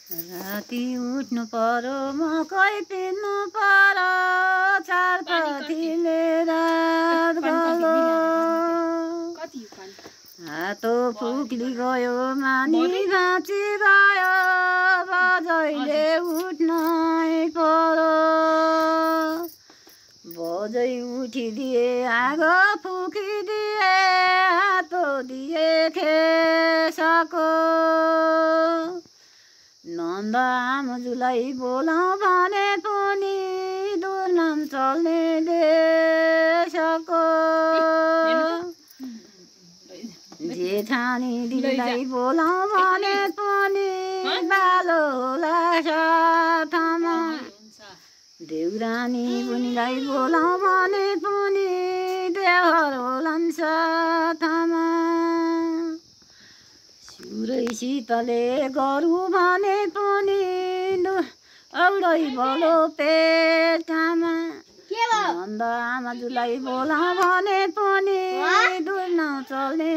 राति उठ्नु पर्यो मकै पिन्नु पर्यो चारपतिले रात गयो हातो फुक्ली गयो मानी बाँची गयो बजैले उठ्नै पर्यो बजै उठिदिए आगो फुकिदिए हातो दिए खेसको नन्द आमाजुलाई बोलाऊ भने पनि दुर्नाम चल्ने देशको जेठानी दिदीलाई बोलाऊ भने पनि बालो होला साथमा देउरानी बुनीलाई बोलाऊ भने पनि देवर होलान् साथमा सुरै शीतले गरौँ भने पनि औरै बलो पेटमा नन्द आमाजुलाई बोलाऊ भने पनि दुर्न चल्ने